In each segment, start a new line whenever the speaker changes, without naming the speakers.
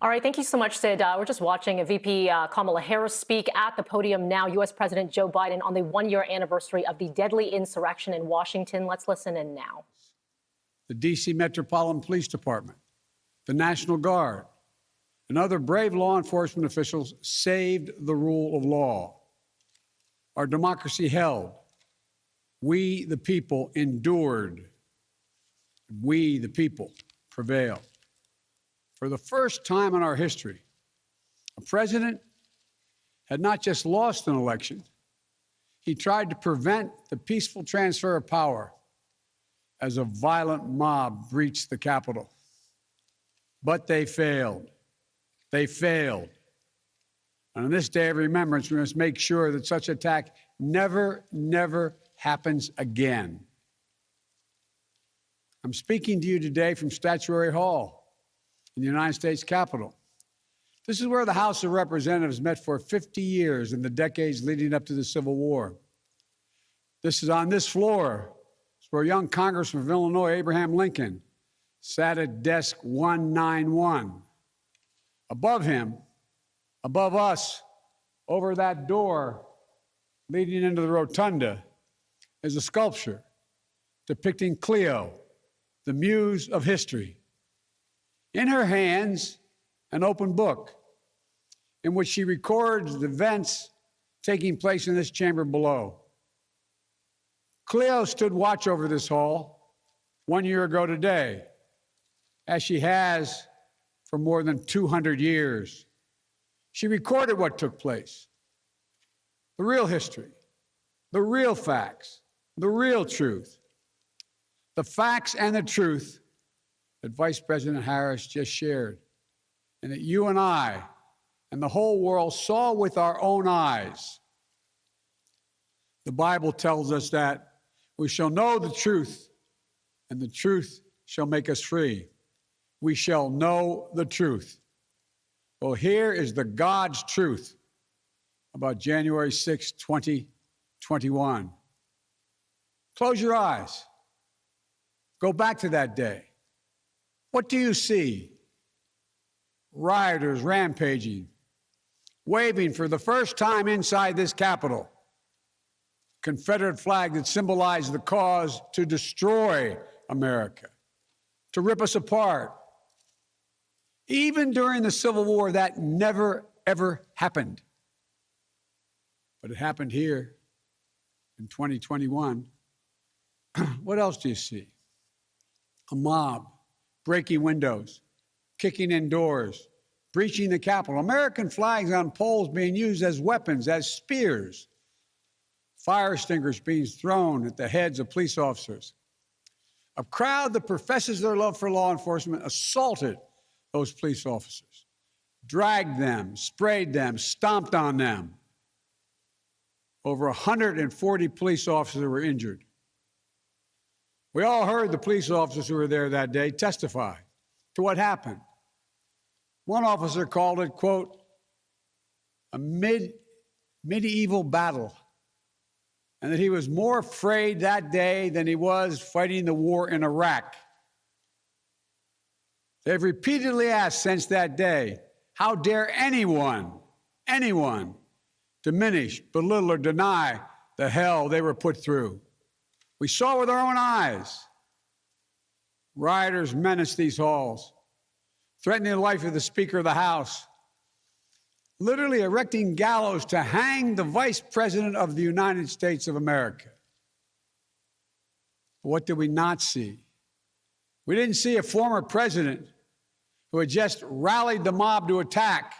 All right, thank you so much, Sid. We're just watching VP Kamala Harris speak at the podium now. U.S. President Joe Biden on the one-year anniversary of the deadly insurrection in Washington. Let's listen in now.
The D.C. Metropolitan Police Department, the National Guard, and other brave law enforcement officials saved the rule of law. Our democracy held. We, the people, endured. We, the people, prevailed. For the first time in our history, a president had not just lost an election, he tried to prevent the peaceful transfer of power as a violent mob breached the Capitol. But they failed. They failed. And on this day of remembrance, we must make sure that such attack never happens again. I'm speaking to you today from Statuary Hall in the United States Capitol. This is where the House of Representatives met for 50 years in the decades leading up to the Civil War. This is on this floor. It's where young Congressman of Illinois, Abraham Lincoln, sat at desk 191. Above him, above us, over that door leading into the rotunda, is a sculpture depicting Cleo, the muse of history. In her hands, an open book in which she records the events taking place in this chamber below. Cleo stood watch over this hall 1 year ago today, as she has for more than 200 years. She recorded what took place, the real history, the real facts, the real truth, the facts and the truth that Vice President Harris just shared, and that you and I and the whole world saw with our own eyes. The Bible tells us that we shall know the truth, and the truth shall make us free. We shall know the truth. Well, here is the God's truth about January 6, 2021. Close your eyes. Go back to that day. What do you see? Rioters rampaging, waving for the first time inside this Capitol, Confederate flag that symbolized the cause to destroy America, to rip us apart. Even during the Civil War, that never, ever happened. But it happened here in 2021. What else do you see? A mob breaking windows, kicking in doors, breaching the Capitol, American flags on poles being used as weapons, as spears, fire extinguishers being thrown at the heads of police officers. A crowd that professes their love for law enforcement assaulted those police officers, dragged them, sprayed them, stomped on them. Over 140 police officers were injured. We all heard the police officers who were there that day testify to what happened. One officer called it, quote, a medieval battle, and that he was more afraid that day than he was fighting the war in Iraq. They've repeatedly asked since that day, how dare anyone diminish, belittle, or deny the hell they were put through? We saw with our own eyes. Rioters menaced these halls, threatening the life of the Speaker of the House, literally erecting gallows to hang the Vice President of the United States of America. But what did we not see? We didn't see a former president who had just rallied the mob to attack,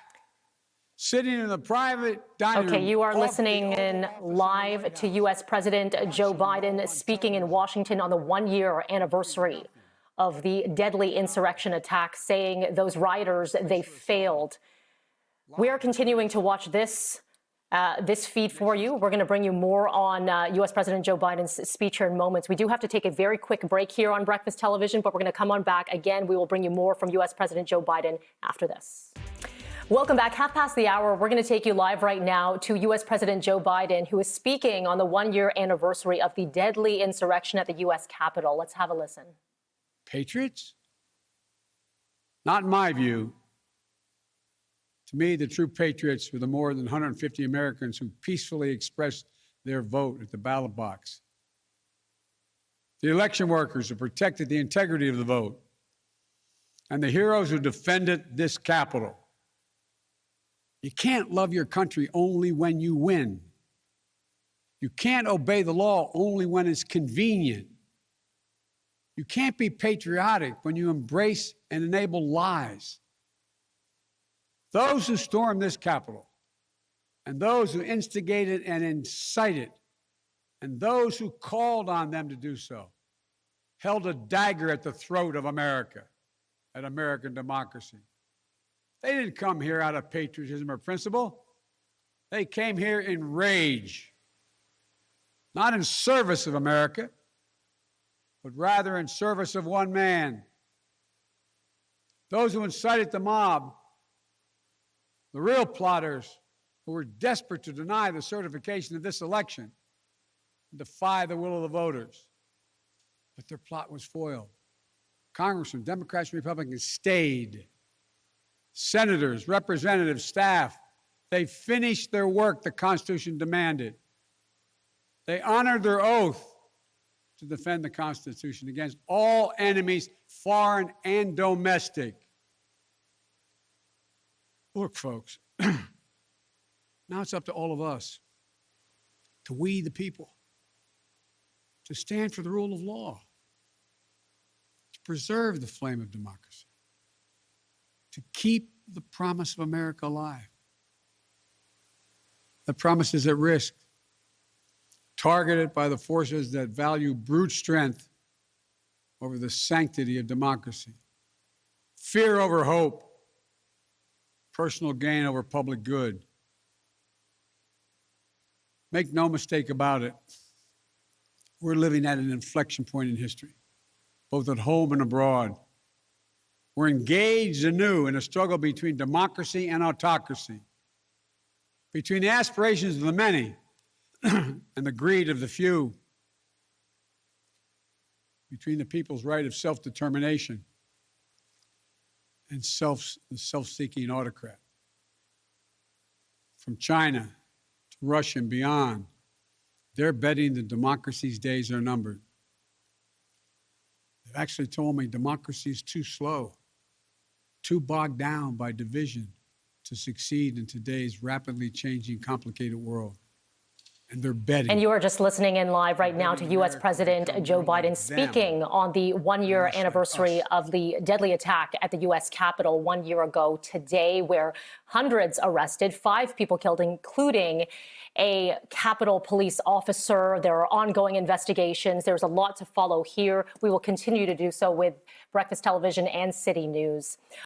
sitting in the private dining room.
Okay, you are listening in live to U.S. President Joe Biden speaking in Washington on the one-year anniversary of the deadly insurrection attack, saying those rioters, they failed. We are continuing to watch this feed for you. We're going to bring you more on U.S. President Joe Biden's speech here in moments. We do have to take a very quick break here on Breakfast Television, but we're going to come on back again. We will bring you more from U.S. President Joe Biden after this. Welcome back. 5:30. We're going to take you live right now to U.S. President Joe Biden, who is speaking on the one-year anniversary of the deadly insurrection at the U.S. Capitol. Let's have a listen.
Patriots? Not in my view. To me, the true patriots were the more than 150 Americans who peacefully expressed their vote at the ballot box. The election workers who protected the integrity of the vote. And the heroes who defended this Capitol. You can't love your country only when you win. You can't obey the law only when it's convenient. You can't be patriotic when you embrace and enable lies. Those who stormed this Capitol, and those who instigated and incited, and those who called on them to do so, held a dagger at the throat of America, at American democracy. They didn't come here out of patriotism or principle. They came here in rage, not in service of America, but rather in service of one man. Those who incited the mob, the real plotters who were desperate to deny the certification of this election, defy the will of the voters. But their plot was foiled. Congressmen, Democrats, Republicans stayed. Senators, representatives, staff, they finished their work the Constitution demanded. They honored their oath to defend the Constitution against all enemies, foreign and domestic. Look, folks, now it's up to all of us, to we the people, to stand for the rule of law, to preserve the flame of democracy, to keep the promise of America alive. The promise is at risk, targeted by the forces that value brute strength over the sanctity of democracy, fear over hope, personal gain over public good. Make no mistake about it, we're living at an inflection point in history, both at home and abroad. We're engaged anew in a struggle between democracy and autocracy, between the aspirations of the many and the greed of the few, between the people's right of self-determination and the self-seeking autocrat. From China to Russia and beyond, they're betting that democracy's days are numbered. They've actually told me democracy is too slow, too bogged down by division to succeed in today's rapidly changing, complicated world. And they're betting.
And you are just listening in live right now to U.S. President Joe Biden speaking on the one-year anniversary of the deadly attack at the U.S. Capitol 1 year ago today, where hundreds arrested, 5 people killed, including a Capitol Police officer. There are ongoing investigations. There's a lot to follow here. We will continue to do so with Breakfast Television and City News.